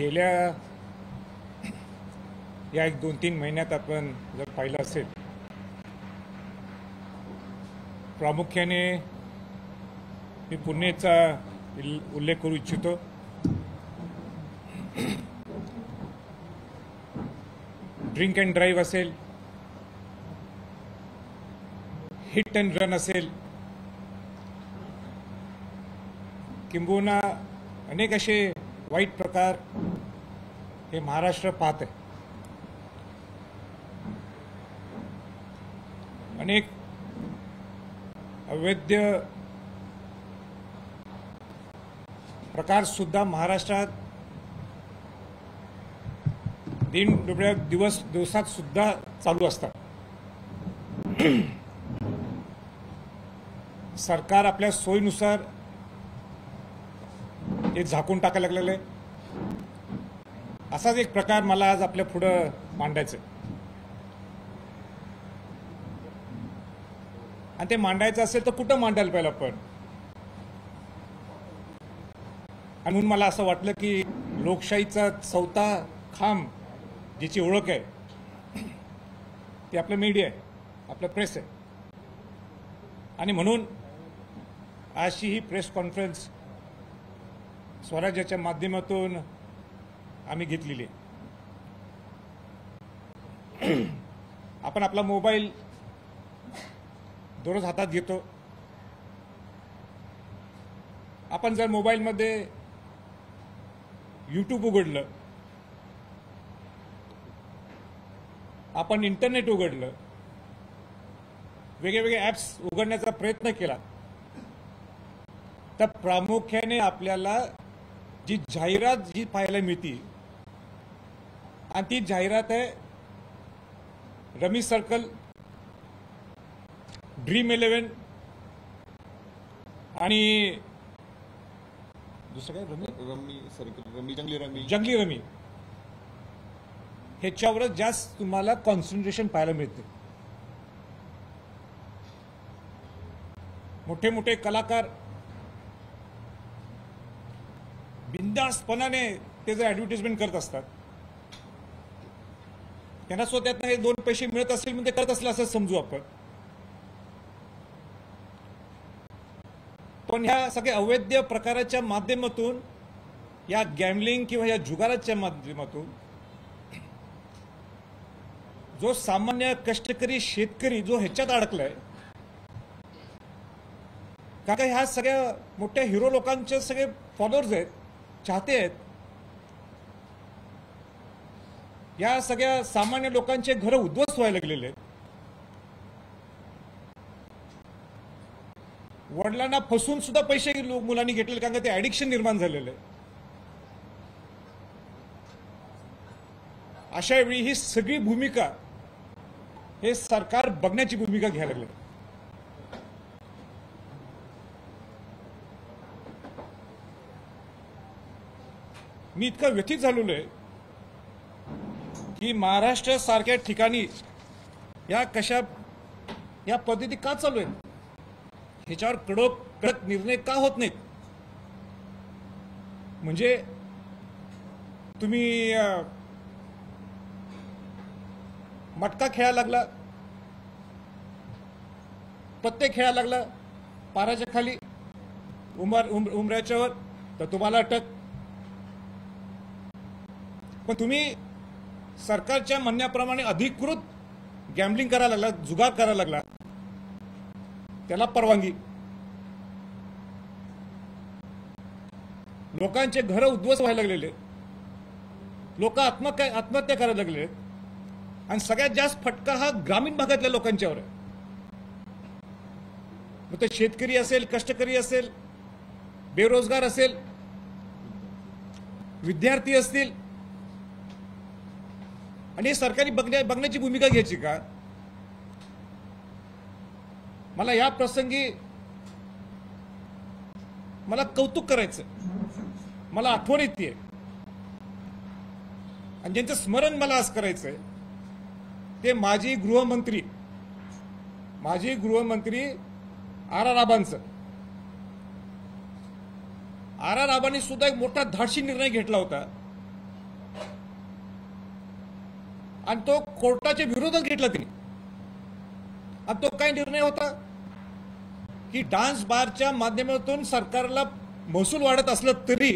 गेल्या या 1-2-3 महिन्यात आपण जर पाहिलं असेल, प्रामुख्याने मी पुणेचा उल्लेख करू इच्छितो. ड्रिंक अँड ड्राईव्ह असेल, हिट अँड रन असेल, किंबहुना अनेक असे वाईट प्रकार हे महाराष्ट्र पाहत आहे. अनेक अवैध प्रकार सुद्धा महाराष्ट्रात दिवसात सुद्धा चालू असतात. सरकार आपल्या सोयीनुसार हे झाकून टाकायला लागलेलं आहे. असाच एक प्रकार मला आज आपल्या पुढं मांडायचा आहे. आणि ते मांडायचं असेल तर कुठं मांडायला पाहिजे आपण. आणि म्हणून मला असं वाटलं की लोकशाहीचा चौथा खांब ज्याची ओळख आहे ती आपलं मीडिया आहे, आपलं प्रेस आहे. आणि म्हणून अशी ही प्रेस कॉन्फरन्स स्वराज्याच्या माध्यमातून आम्ही घेतलेली आहे. आपण आपला मोबाईल दररोज हातात घेतो. आपण जर मोबाईलमध्ये यूट्यूब उघडलं, आपण इंटरनेट उघडलं, वेगवेगळे ॲप्स उघडण्याचा प्रयत्न केला तर प्रामुख्याने आपल्याला जी जाहिरात जी पाहायला मिळते आणि ती जाहिरात आहे रमी सर्कल, ड्रीम11 आणि दुसरं काय रमी सर्कल, जंगली रमी. ह्याच्यावरच जास्त तुम्हाला कॉन्सन्ट्रेशन पाहायला मिळते. मोठे मोठे कलाकार बिनधास्तपणाने त्याचं ऍडव्हर्टाइजमेंट करत असतात. त्यांना स्वतःतनं हे 2 पैसे मिळत असतील म्हणजे करत असलं असं समजू आपण. पण ह्या सगळ्या अवैध प्रकाराच्या माध्यमातून, या गॅमलिंग किंवा या जुगाराच्या माध्यमातून जो सामान्य कष्टकरी शेतकरी जो ह्याच्यात अडकलाय, का ह्या सगळ्या मोठ्या हिरो लोकांचे सगळे फॉलोअर्स आहेत, चाहते आहेत. या सगळ्या सामान्य लोकांचे घर उद्ध्वस्त व्हायला लागलेले आहेत. वडिलांना फसवून सुद्धा पैसे मुलांनी घेतलेले, कारण का ते ऍडिक्शन निर्माण झालेलं आहे. अशा वेळी ही सगळी भूमिका हे सरकार बघण्याची भूमिका घ्यायला लागले. मी इतका व्यथित झालेलो आहे की महाराष्ट्र सारख्या ठिकाणी या पद्धती का चालू आहेत, ह्याच्यावर कडक निर्णय का होत नाहीत. म्हणजे तुम्ही मटका खेळायला लागला, पत्ते खेळायला लागला पाराच्या खाली उमऱ्याच्यावर, तर तुम्हाला अटक. पण तुम्ही सरकारच्या म्हणण्याप्रमाणे अधिकृत गॅम्बलिंग करायला लागला, जुगार करायला लागला, त्याला परवानगी. लोकांचे घर उद्ध्वस्त व्हायला लागलेले, लोक आत्महत्या करायला लागले. आणि सगळ्यात जास्त फटका हा ग्रामीण भागातल्या लोकांच्यावर आहे. मग ते शेतकरी असेल, कष्टकरी असेल, बेरोजगार असेल, विद्यार्थी असतील. आणि सरकारी बघण्याची भूमिका घ्यायची का. मला या प्रसंगी मला कौतुक करायचं, मला आठवण येते आणि ज्यांचं स्मरण मला आज करायचंय ते माजी गृहमंत्री आर.आर. आबांचं. आर.आर. आबांनी सुद्धा एक मोठा धाडसी निर्णय घेतला होता आणि तो कोर्टाच्या विरोधात घेतला तिने. आणि तो काय निर्णय होता की डान्स बारच्या माध्यमातून सरकारला महसूल वाढत असलं तरी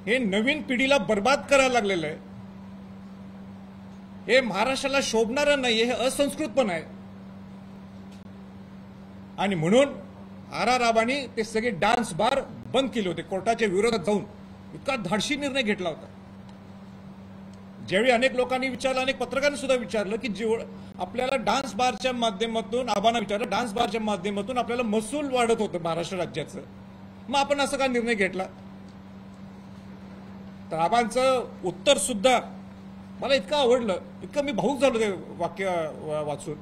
हे नवीन पिढीला बर्बाद करायला लागलेलं आहे. हे महाराष्ट्राला शोभणारं नाही, हे असंस्कृत पण आहे. आणि म्हणून आबांनी ते सगळे डान्स बार बंद केले होते कोर्टाच्या विरोधात जाऊन. इतका धाडसी निर्णय घेतला होता. ज्यावेळी अनेक लोकांनी विचारलं, अनेक पत्रकारांनी सुद्धा विचारलं की जेवढं आपल्याला डान्स बारच्या माध्यमातून, आबांना विचारलं, डान्स बारच्या माध्यमातून आपल्याला महसूल वाढत होतं महाराष्ट्र राज्याचं, मग आपण असं का निर्णय घेतला. तर आबांचं उत्तर सुद्धा मला इतकं आवडलं, इतकं मी भावूक झालो ते वाक्य वाचून,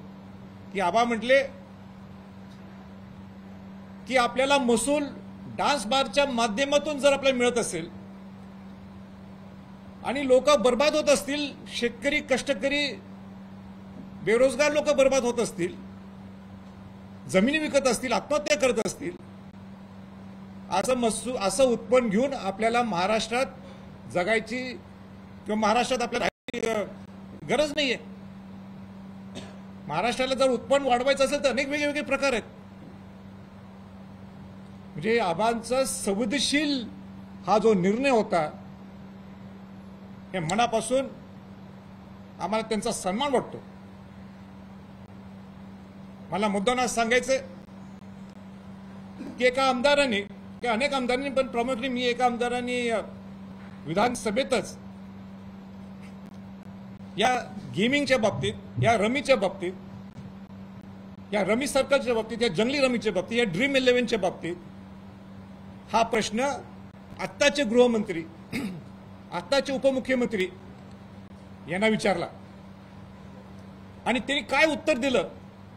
की आबा म्हटले की आपल्याला महसूल डान्स बारच्या माध्यमातून जर आपल्याला मिळत असेल आणि लोक बर्बाद होत असतील, शेतकरी, कष्टकरी, बेरोजगार लोक बर्बाद होत असतील, जमिनी विकत असतील, आत्महत्या करत असतील, असं उत्पन्न घेऊन आपल्याला महाराष्ट्रात जगायची किंवा महाराष्ट्रात आपल्याला गरज नाहीये. महाराष्ट्राला जर उत्पन्न वाढवायचं असेल तर अनेक वेगवेगळे प्रकार आहेत. म्हणजे आबांचा संवेदनशील हा जो निर्णय होता, हे मनापासून आम्हाला त्यांचा सन्मान वाटतो. मला मुद्दाम सांगायचंय की एका आमदारांनी, की अनेक आमदारांनी, पण प्रामुख्याने मी एका आमदारांनी विधानसभेतच या गेमिंगच्या बाबतीत, या रमीच्या बाबतीत, या रमी सर्कलच्या बाबतीत, या जंगली रमीच्या बाबतीत, या ड्रीम 11च्या बाबतीत हा प्रश्न आत्ताचे गृहमंत्री, आत्ताचे उपमुख्यमंत्री यांना विचारला. आणि त्यांनी काय उत्तर दिलं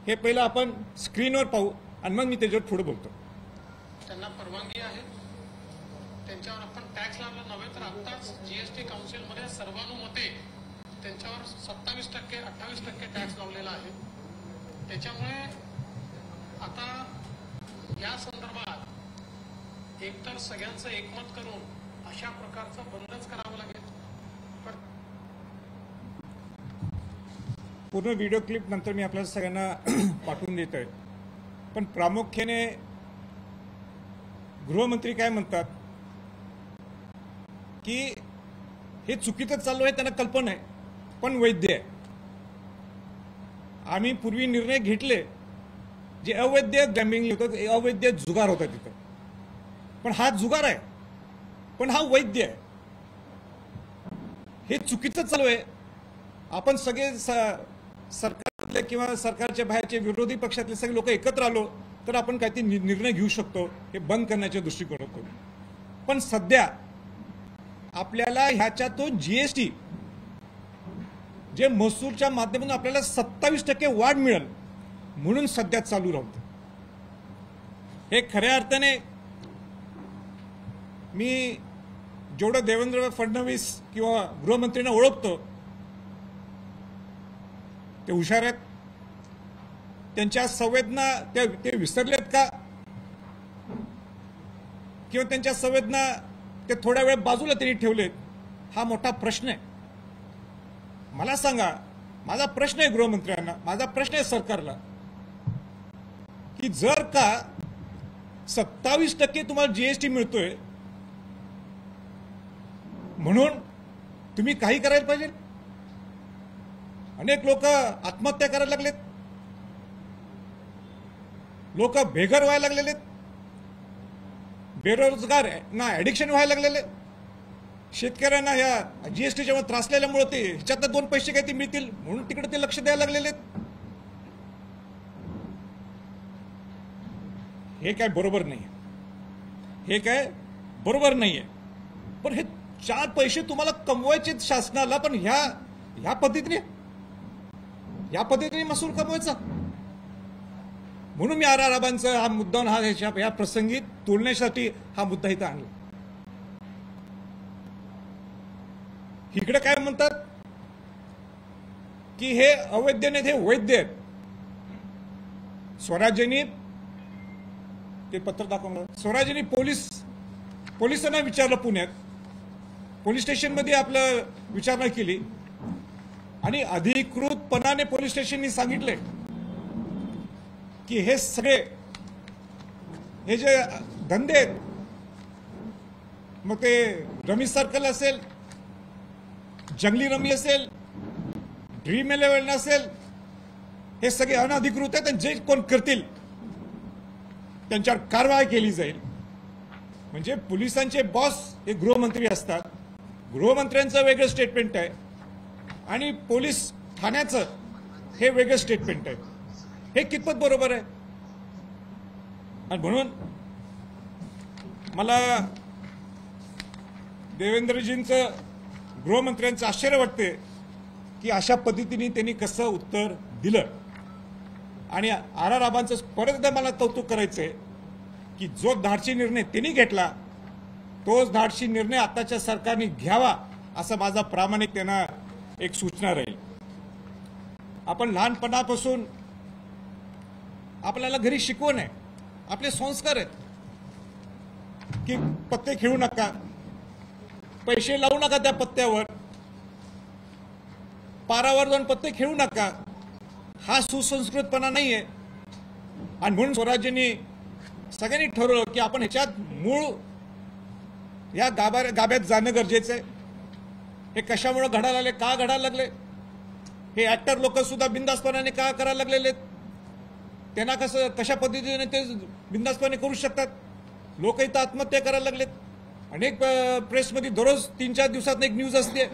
हे पहिलं आपण स्क्रीनवर पाहू आणि मग मी त्याच्यावर पुढे बोलतो. त्यांना परवानगी आहे, त्यांच्यावर आपण टॅक्स लावला नव्हे तर आत्ताच जीएसटी काउन्सिलमध्ये सर्वानुमते त्यांच्यावर 27%, 28% टॅक्स लावलेला आहे. त्याच्यामुळे आता या संदर्भात एकतर सगळ्यांचं एकमत करून अशा प्रकारचं बंदच करावं लागेल. पण पूर्ण व्हिडिओ क्लिप नंतर मी आपल्याला सगळ्यांना पाठवून देतोय. पण प्रामुख्याने गृहमंत्री काय म्हणतात की हे चुकीचं चालू आहे, त्यांना कल्पना आहे, पण वैध आहे. आम्ही पूर्वी निर्णय घेतले जे अवैध गॅम्बिंग होतं, अवैध जुगार होता तिथं, पण हा जुगार आहे, पण हा वैध आहे. हे चुकीचं चालू आहे. आपण सगळे सरकारतले किंवा सरकारच्या बाहेरचे विरोधी पक्षातले सगळे लोक एकत्र आलो तर आपण काहीतरी निर्णय घेऊ शकतो हे बंद करण्याच्या दृष्टिकोनातून. पण सध्या आपल्याला ह्याच्यातून जीएसटी जे महसूलच्या माध्यमातून आपल्याला 27% वाढ मिळेल म्हणून सध्या चालू राहतं. हे खऱ्या अर्थाने मी जेवढं देवेंद्र फडणवीस किंवा गृहमंत्र्यांना ओळखतो ते हुशार आहेत. त्यांच्या संवेदना ते विसरलेत का, किंवा त्यांच्या संवेदना ते थोड्या वेळ बाजूला त्यांनी ठेवलेत, हा मोठा प्रश्न आहे. मला सांगा, माझा प्रश्न आहे गृहमंत्र्यांना, माझा प्रश्न आहे सरकारला, की जर का 27% तुम्हाला जीएसटी मिळतोय म्हणून तुम्ही काही करायला पाहिजे. अनेक लोक आत्महत्या करायला लागलेत, लोक बेघर व्हायला लागलेले, बेरोजगार ना ऍडिक्शन व्हायला लागलेले, शेतकऱ्यांना ह्या जीएसटीच्या त्रासलेल्यामुळे ते ह्याच्यात 2 पैसे काही मिळतील म्हणून तिकडे ते लक्ष द्यायला लागलेले. हे काय बरोबर नाही, हे काय बरोबर नाहीये. पण हे 4 पैसे तुम्हाला कमवायचे शासनाला, पण ह्या पद्धतीने महसूल कमवायचा. म्हणून मी आबांचा हा मुद्दा ह्या प्रसंगी तोडण्यासाठी हा मुद्दा इथं आणला. इकडे काय म्हणतात की हे अवैध नाहीत, हे वैध आहेत. स्वराज्यानी ते पत्र दाखवलं, स्वराज्यानी पोलिसांना विचारलं पुण्यात पोलीस स्टेशनमध्ये आपलं विचारणा केली आणि अधिकृतपणाने पोलीस स्टेशननी सांगितले की हे सगळे हे जे धंदे आहेत, मग ते रमी सर्कल असेल, जंगली रमी असेल, ड्रीम11 असेल, हे सगळे अनधिकृत आहेत आणि जे कोण करतील त्यांच्यावर कारवाई केली जाईल. म्हणजे पोलिसांचे बॉस हे गृहमंत्री असतात, गृहमंत्र्यांचं वेगळं स्टेटमेंट आहे आणि पोलीस ठाण्याचं हे वेगळं स्टेटमेंट आहे. हे कितपत बरोबर आहे? आणि म्हणून मला देवेंद्रजींचं, गृहमंत्र्यांचं आश्चर्य वाटते की अशा पद्धतीने त्यांनी कसं उत्तर दिलं. आणि आर आबांचं परत एकदा मला कौतुक करायचंय की जो धाडसी निर्णय त्यांनी घेतला तोच धाडसी निर्णय आताच्या सरकारने घ्यावा, असं माझा प्रामाणिक त्यांना एक सूचना राहील. आपण लहानपणापासून आपल्याला घरी शिकवण आहे, आपले संस्कार आहेत की पत्ते खेळू नका, पैसे लावू नका त्या पत्त्यावर, पारावर जाऊन पत्ते खेळू नका. हा सुसंस्कृतपणा नाहीये. आणि म्हणून स्वराज्यांनी सगळ्यांनी ठरवलं की आपण ह्याच्यात मूळ या गाभ्यात जाणं गरजेचं आहे. हे कशामुळे घडायला लागले, का घडायला लागले, हे ऍक्टर लोक सुद्धा बिनधास्तपणाने का करायला लागलेले, त्यांना कशा पद्धतीने ते बिनधास्तपणे करू शकतात. लोक इथं आत्महत्या करायला लागलेत. अनेक प्रेसमध्ये दररोज 3-4 दिवसात एक न्यूज असते,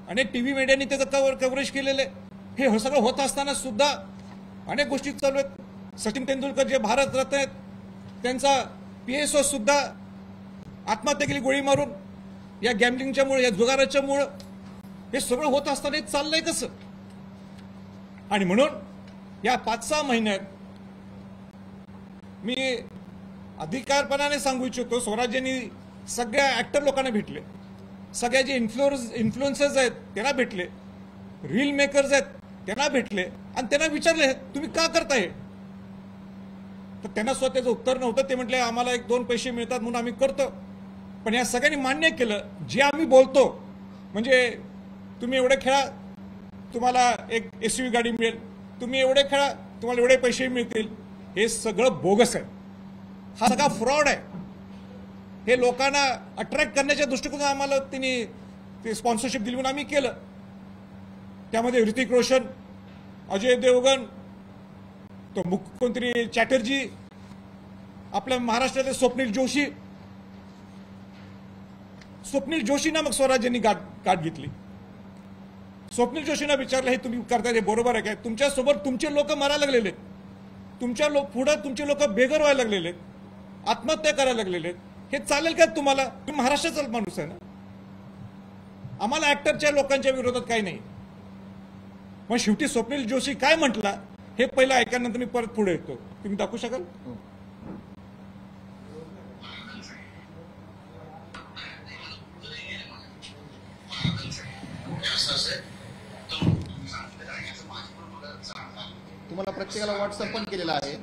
अनेक टीव्ही मीडियाने त्याचं कव्हरेज केलेलं आहे. हे सगळं होत असताना सुद्धा अनेक गोष्टी चालू आहेत. सचिन तेंडुलकर जे भारत रत्न आहेत, त्यांचा PSO सुद्धा आत्महत्या केली गोळी मारून, या गॅम्बलिंगच्यामुळे, या जुगाराच्यामुळे. हे सगळं होत असताना चाललंय कसं? आणि म्हणून या 5-6 महिन्यात मी अधिकारपणाने सांगू इच्छितो, स्वराज्यांनी सगळ्या ऍक्टर लोकांना भेटले, सगळ्या जे इन्फ्लुएन्सर्स आहेत त्यांना भेटले, रील मेकर्स आहेत त्यांना भेटले आणि त्यांना विचारले तुम्ही का करताय. तर त्यांना स्वतःचं उत्तर नव्हतं. ते म्हटले आम्हाला 1-2 पैसे मिळतात म्हणून आम्ही करतो. पण या सगळ्यांनी मान्य केलं जे आम्ही बोलतो, म्हणजे तुम्ही एवढे खेळा तुम्हाला एक SUV गाडी मिळेल, तुम्ही एवढे खेळा तुम्हाला एवढे पैसे मिळतील, हे सगळं बोगस आहे. हा सगळा फ्रॉड आहे. हे लोकांना अट्रॅक्ट करण्याच्या दृष्टिकोनातून आम्हाला त्यांनी ते स्पॉन्सरशिप दिली म्हणून आम्ही केलं. त्यामध्ये ऋतिक रोशन, अजय देवगण, तो मुख्यमंत्री चॅटर्जी, आपल्या महाराष्ट्रातले स्वप्नील जोशीना मग स्वराज्यांनी गाठ घेतली. स्वप्नील जोशींना विचारलं हे तुम्ही करताय हे बरोबर आहे काय? तुमच्यासोबत तुमचे लोक मरायला लागलेले आहेत, पुढे तुमचे लोक बेघर व्हायला लागलेले आहेत, आत्महत्या करायला लागलेले आहेत. हे चालेल का तुम्हाला? तुम्ही महाराष्ट्राचा माणूस आहे ना. आम्हाला ऍक्टरच्या लोकांच्या विरोधात काही नाही. मग शेवटी स्वप्नील जोशी काय म्हटला हे पहिलं ऐकल्यानंतर मी परत पुढे येतो. तुम्ही दाखवू शकाल? तुम्हाला प्रत्येकाला व्हॉट्सअप पण केलेला आहे.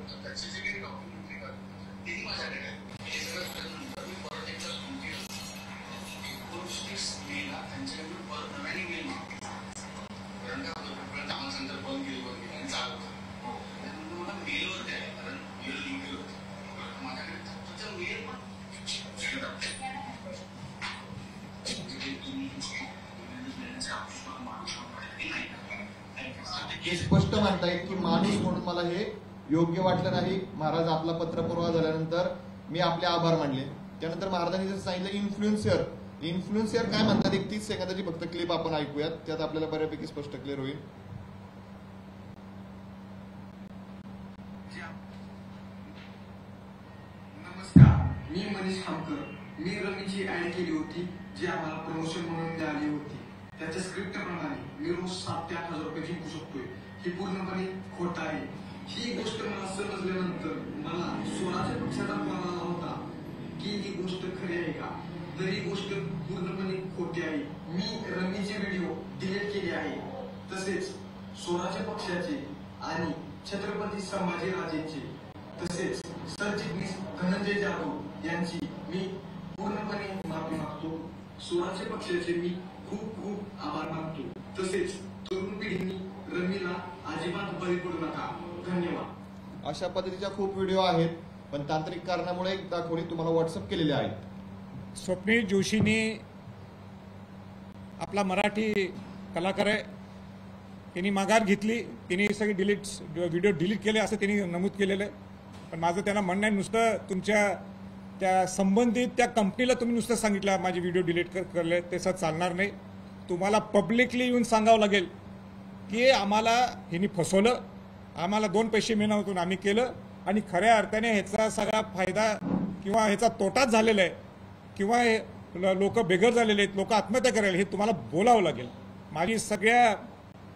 हे स्पष्ट म्हणतायत की माणूस म्हणून मला हे योग्य वाटलं नाही. महाराज आपला पत्रपुरावा झाल्यानंतर मी आपले आभार मानले. त्यानंतर महाराजांनी जर सांगितलं इन्फ्लुएन्सर काय म्हणतात, एक 30 सेकंदाची फक्त क्लिप आपण ऐकूयात, त्यात आपल्याला बऱ्यापैकी स्पष्ट क्लिअर होईल. नमस्कार, मी मनीष खामकर. मी रमीची ऍड केली होती जी आम्हाला प्रमोशन म्हणून मिळाली होती. त्याच्या स्क्रिप्ट प्रमाणे मी रोज 7 ते 8 हजार रुपये जिंकू शकतोय. ही पूर्णपणे खोट आहे. ही गोष्ट मला समजल्यानंतर मला स्वराज्य पक्षाचा फोन आला होता की ही गोष्ट खरी आहे का, तर ही गोष्ट पूर्णपणे खोटी आहे. मी रमीचे व्हिडिओ डिलीट केले आहे. तसेच स्वराज्य पक्षाचे आणि छत्रपती संभाजीराजेंचे तसेच सरचिटणीस धनंजय जाधव यांची मी पूर्णपणे माफी मागतो. स्वराज्य पक्षाचे मी खूप खूप आभार मानतो. तसेच तरुण पिढींनी रमीला अजिबात बळी पडू नका. धन्यवाद. अशा पद्धतीच्या खूप व्हिडिओ आहेत, पण तांत्रिक कारणामुळे दाखवणी तुम्हाला व्हॉट्सअप केलेले आहेत. स्वप्नील जोशींनी आपला मराठी कलाकार आहे, त्यांनी माघार घेतली, त्यांनी सगळे व्हिडिओ डिलीट केले असं त्यांनी नमूद केलेलं आहे. पण माझं त्यांना म्हणणं आहे, नुसतं तुमच्या त्या संबंधित त्या कंपनीला तुम्ही नुसतं सांगितलं माझे व्हिडिओ डिलीट करले, तसं चालणार नाही. तुम्हाला पब्लिकली येऊन सांगावं लागेल की आम्हाला ह्यांनी फसवलं, आम्हाला 2 पैसे मिळवून आम्ही केलं आणि खऱ्या अर्थाने ह्याचा सगळा फायदा किंवा ह्याचा तोटाच झालेला आहे किंवा लोक बेघर झालेले आहेत, लोक आत्महत्या करायला, हे तुम्हाला बोलावं लागेल. माझी सगळ्या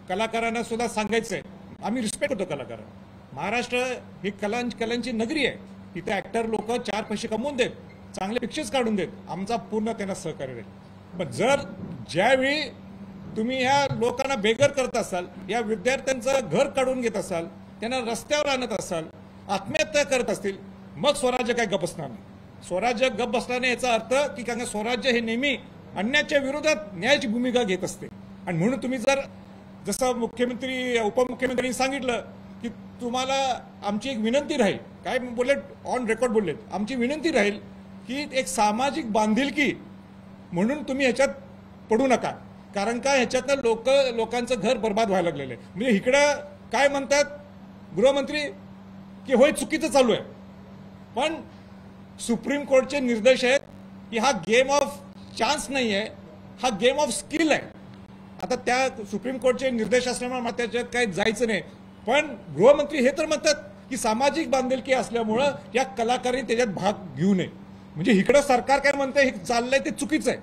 कलाकारांना सुद्धा सांगायचं आहे, आम्ही रिस्पेक्ट करतो कलाकारांना. महाराष्ट्र ही कलांची नगरी आहे. इथे ऍक्टर लोक 4 पैसे कमवून देत, चांगले पिक्चर्स काढून देत, आमचा पूर्ण त्यांना सहकार्य आहे. पण जर ज्यावेळी तुम्ही ह्या लोकांना बेघर करत असाल, या विद्यार्थ्यांचं घर काढून घेत असाल, त्यांना रस्त्यावर आणत असाल, आत्महत्या करत असतील, मग स्वराज्य काय गप्प बसणार नाही. स्वराज्य गप्प बसणार नाही याचा अर्थ की कारण स्वराज्य हे नेहमी अन्यायाच्या विरोधात न्यायाची भूमिका घेत असते. आणि म्हणून तुम्ही जसं मुख्यमंत्री उपमुख्यमंत्र्यांनी सांगितलं की तुम्हाला आमची एक विनंती राहील, काय बोलले ऑन रेकॉर्ड बोललेत, आमची विनंती राहील की एक सामाजिक बांधिलकी म्हणून तुम्ही ह्याच्यात पडू नका, कारण का ह्याच्यातनं लोकांचं घर बर्बाद व्हायला लागलेलं आहे. म्हणजे इकडं काय म्हणतात गृहमंत्री की होय चुकीचं चालू आहे, पण सुप्रीम कोर्टचे निर्देश आहेत की हा गेम ऑफ चान्स नाही आहे, हा गेम ऑफ स्किल आहे. आता त्या सुप्रीम कोर्टचे निर्देश असल्यामुळे मला त्याच्यात काही जायचं नाही, पण गृहमंत्री हे तर म्हणतात की सामाजिक बांधिलकी असल्यामुळं या कलाकारांनी त्याच्यात भाग घेऊ नये. म्हणजे इकडं सरकार काय म्हणतंय हे चाललंय ते चुकीचं आहे,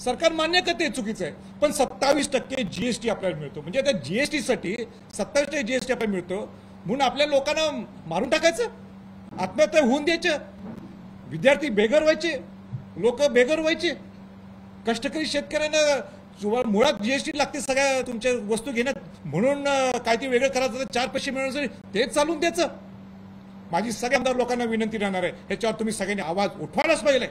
सरकार मान्य करते चुकीचं आहे, पण 27% जीएसटी आपल्याला मिळतो. म्हणजे त्या जीएसटीसाठी 27% जीएसटी आपल्याला मिळतो म्हणून आपल्या लोकांना मारून टाकायचं, आत्महत्या होऊन द्यायचं, विद्यार्थी बेघर व्हायचे, लोक बेघर व्हायचे, कष्टकरी शेतकऱ्यांना मुळात जीएसटी लागते सगळ्या तुमच्या वस्तू घेण्यात, म्हणून काय ते वेगळं करायचं, 4 पैसे मिळवण्यासाठी तेच चालून द्यायचं. माझी सगळ्या आमदार लोकांना विनंती राहणार आहे, ह्याच्यावर तुम्ही सगळ्यांनी आवाज उठवायलाच पाहिजे.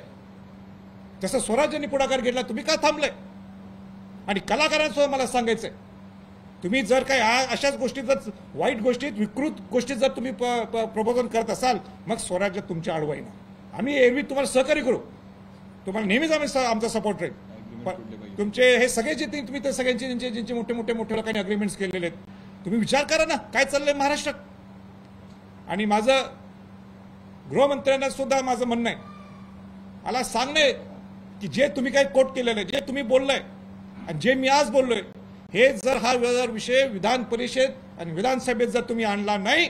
जसं स्वराज्यांनी पुढाकार घेतला, तुम्ही का थांबलाय? आणि कलाकारांसोबत मला सांगायचंय, तुम्ही जर काय अशाच गोष्टी, जर वाईट गोष्टीत विकृत गोष्टीत जर तुम्ही प्रबोधन करत असाल, मग स्वराज्य तुमच्या आडवाई ना. आम्ही एरवी तुम्हाला सहकार्य करू, तुम्हाला नेहमीच आम्ही आमचा सपोर्ट राहील. तुमचे हे सगळे जे तुम्ही ते सगळ्यांचे ज्यांचे मोठे लोकांनी अग्रीमेंट्स केलेले आहेत, तुम्ही विचार करा ना काय चाललंय महाराष्ट्रात. आणि माझं गृहमंत्र्यांना सुद्धा माझं म्हणणं आहे, मला सांगणे की जे तुम्ही काही कोट केलेलं आहे, जे तुम्ही बोललाय आणि जे मी आज बोललोय, हे जर हा विषय विधान परिषद आणि विधानसभेत जर तुम्ही आणला नाही,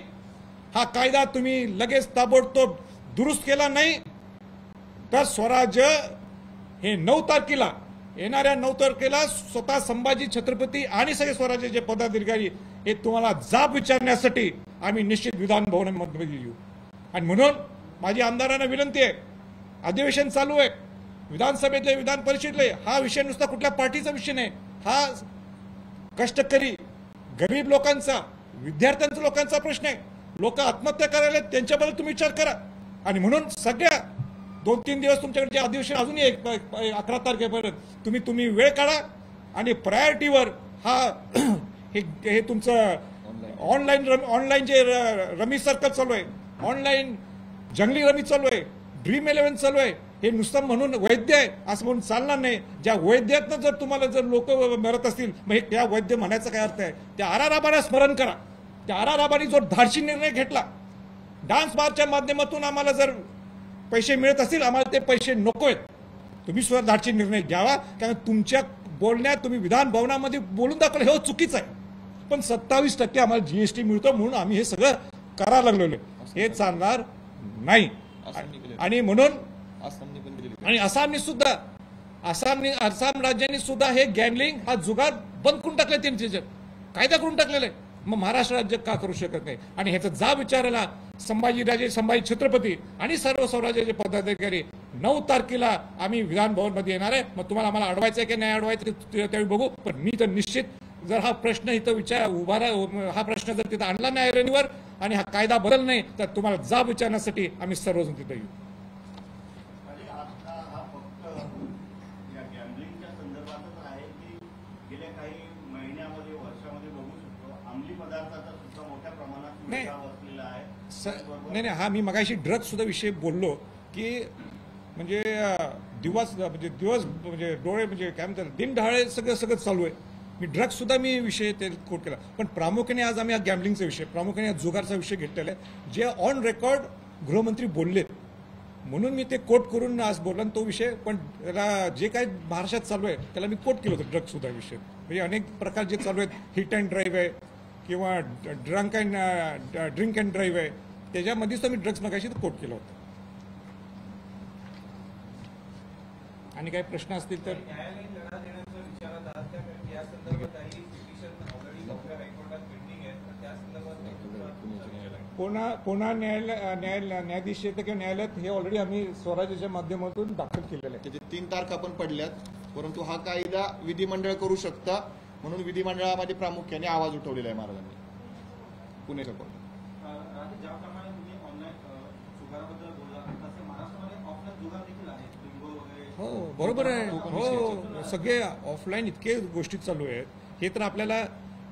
हा कायदा तुम्ही लगेच ताबडतोब दुरुस्त केला नाही, तर स्वराज्य हे 9 तारखेला येणाऱ्या 9 तारखेला स्वतः संभाजी छत्रपती आणि सगळे स्वराज्याचे पदाधिकारी हे तुम्हाला जाब विचारण्यासाठी आम्ही निश्चित विधान भवनामध्ये येऊ. आणि म्हणून माझी आमदारांना विनंती आहे, अधिवेशन चालू आहे, विधानसभेतले विधान परिषदेतले, हा विषय नुसता कुठल्या पार्टीचा विषय नाही, हा कष्टकरी गरीब लोकांचा, विद्यार्थ्यांचा लोकांचा प्रश्न आहे. लोक आत्महत्या करायला, त्यांच्याबद्दल तुम्ही विचार करा. आणि म्हणून सगळ्या 2-3 दिवस तुमच्याकडे जे अधिवेशन अजूनही 11 तारखेपर्यंत तुम्ही वेळ काढा आणि प्रायोरिटीवर हा हे तुमचं ऑनलाईन जे रमी सर्कल चालू आहे, ऑनलाईन जंगली रमी चालू आहे, ड्रीम 11 चालू आहे, हे नुसतं म्हणून वैद्य आहे असं म्हणून चालणार नाही. ज्या वैद्यातनं जर तुम्हाला जर लोक मरत असतील, मग हे त्या वैद्य म्हणायचा काय अर्थ आहे? त्या आराराबाला स्मरण करा. त्या आराराबानी जो धाडसी निर्णय घेतला, डान्स बारच्या माध्यमातून आम्हाला जर पैसे मिळत असतील, आम्हाला ते पैसे नकोयत. तुम्ही सुद्धा धाडसी निर्णय घ्यावा, कारण तुमच्या बोलण्यात तुम्ही विधान भवनामध्ये बोलून दाखवलं हे चुकीचं आहे. पण 27% आम्हाला जीएसटी मिळतो म्हणून आम्ही हे सगळं करायला लागलेलो, हे चालणार नाही. आणि म्हणून आणि आसाम राज्यांनी सुद्धा हे गॅमलिंग हा जुगार बंद करून टाकलाय, त्यांचे कायदा करून टाकलेला आहे. मग महाराष्ट्र राज्य का करू शकत नाही? आणि ह्याचा जाब विचारायला संभाजी छत्रपती आणि सर्व स्वराज्याचे पदाधिकारी 9 तारखेला आम्ही विधान भवन मध्ये येणार आहे. मग तुम्हाला आम्हाला अडवायचं की नाही अडवायचं त्यावेळी बघू. पण मी तर निश्चित जर हा प्रश्न इथं हा प्रश्न जर तिथं आणला नाही ऐरणीवर आणि हा कायदा बदल नाही, तर तुम्हाला जाब विचारण्यासाठी आम्ही सर्वजण तिथं येऊ. वर्षामध्ये बघू शकतो अंमली पदार्थाचा सुद्धा मोठ्या प्रमाणात नाही. उठाव असलेला आहे. नाही नाही, हा मी मगाशी ड्रग सुद्धा विषय बोललो की म्हणजे दिवस म्हणजे डोळे म्हणजे काय म्हणतात दिन ढाळे सगळं चालू आहे. मी ड्रग्स सुद्धा मी विषय ते कोट केला, पण प्रामुख्याने आज आम्ही हा गॅम्बलिंगचा विषय, प्रामुख्याने जुगारचा विषय घेतलेला आहे, जे ऑन रेकॉर्ड गृहमंत्री बोललेत म्हणून मी ते कोट करून आज बोलला तो विषय. पण त्याला जे काही महाराष्ट्रात चालू आहे त्याला मी कोट केलं होतं ड्रग्स सुद्धा विषय. म्हणजे अनेक प्रकार जे चालू आहेत, हिट अँड ड्राईव्ह आहे किंवा ड्रिंक अँड ड्राईव्ह आहे, त्याच्यामध्येच तर मी ड्रग्स मगाशी कोट केलं होतं. आणि काही प्रश्न असतील तर न्यायालयीन लढा देण्याचा विचारात आहात का? कारण या संदर्भात काही पिटिशन ऑलरेडी मुंबई हायकोर्टात पेंडिंग आहे, तर त्या संदर्भात पुन्हा न्यायाधीश येतं किंवा न्यायालयात हे ऑलरेडी आम्ही स्वराज्याच्या माध्यमातून दाखल केलेलं आहे. त्याचे 3 तारखा पण पडल्यात, परंतु हा कायदा विधिमंडळ करू शकता म्हणून विधिमंडळामध्ये प्रामुख्याने आवाज उठवलेला आहे महाराजांनी पुण्याच्या कोर्टात. ज्याप्रमाणे तुम्ही ऑनलाईन जुगाराबद्दल बोलला तसे महाराष्ट्रामध्ये ऑफलाईन जुगार देखील आहे, बिंगो वगैरे. हो बरोबर आहे. हो सगळे ऑफलाईन इतके गोष्टी चालू आहेत. हे तर आपल्याला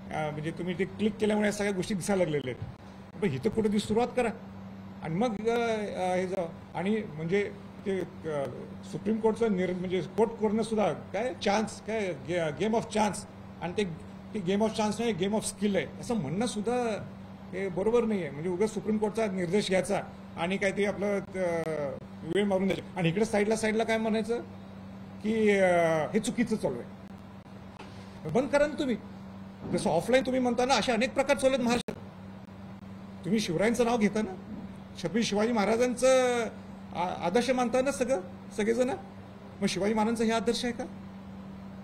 म्हणजे तुम्ही ते क्लिक केल्यामुळे सगळ्या गोष्टी दिसायला लागलेल्या आहेत. पण इथं कुठेतरी सुरुवात करा आणि मग हे जाऊ. आणि म्हणजे ते सुप्रीम कोर्टचं म्हणजे कोर्ट करणं सुद्धा काय चान्स काय गेम ऑफ चान्स, आणि ते गेम ऑफ चान्स नाही गेम ऑफ स्किल आहे असं म्हणणं सुद्धा हे बरोबर नाही आहे. म्हणजे उगाच सुप्रीम कोर्टचा निर्देश घ्यायचा आणि काय ते आपलं वेळ मारून द्यायचं आणि इकडे साईडला काय म्हणायचं की हे चुकीचं चालू आहे. बंद करा ना तुम्ही. जसं ऑफलाईन तुम्ही म्हणता ना, असे अनेक प्रकार चालू आहेत महाराष्ट्रात. तुम्ही शिवरायांचं नाव घेता ना, छत्रपती शिवाजी महाराजांचं आदर्श मानता ना सगळेजण. मग शिवाजी महाराजांचं हे आदर्श आहे का?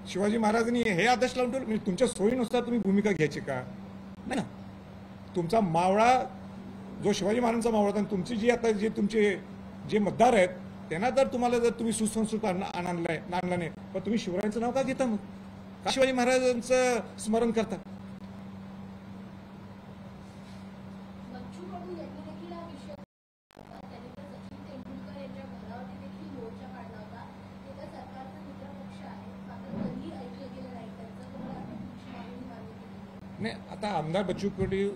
शिवाजी महाराजांनी हे आदर्श लावून ठेवलं म्हणजे तुमच्या सोयीनुसार तुम्ही भूमिका घ्यायची का? नाही ना. तुमचा मावळा जो शिवाजी महाराजांचा मावळा होता, तुमची जी आता जे तुमचे जे मतदार आहेत त्यांना जर तुम्हाला जर तुम्ही सुसंस्कृत आणला नाही, पण तुम्ही शिवरायांचं नाव का घेता? मग का शिवाजी महाराजांचं स्मरण करता? नाही, आता आमदार बच्चू कडू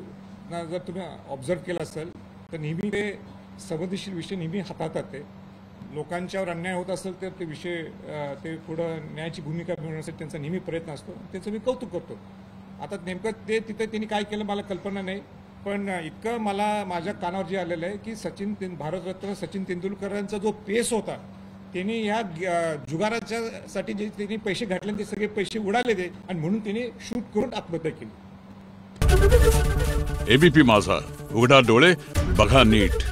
जर तुम्ही ऑब्झर्व केलं असेल तर नेहमी ते संवेदनशील विषय नेहमी हाताळतात. ते लोकांच्यावर अन्याय होत असेल तर ते विषय ते पुढं न्यायाची भूमिका मिळवण्यासाठी त्यांचा नेहमी प्रयत्न असतो. त्यांचं मी कौतुक करतो. आता नेमकं ते तिथे त्यांनी काय केलं मला कल्पना नाही, पण इतकं मला माझ्या कानावर जे आलेलं आहे की भारतरत्न सचिन तेंडुलकरांचा जो पेस होता, त्यांनी ह्या जुगाराच्यासाठी जे त्यांनी पैसे घातले ते सगळे पैसे उडाले ते, आणि म्हणून त्यांनी शूट करून आत्महत्या केली. एबीपी माझा, उघडा डोळे बघा नीट.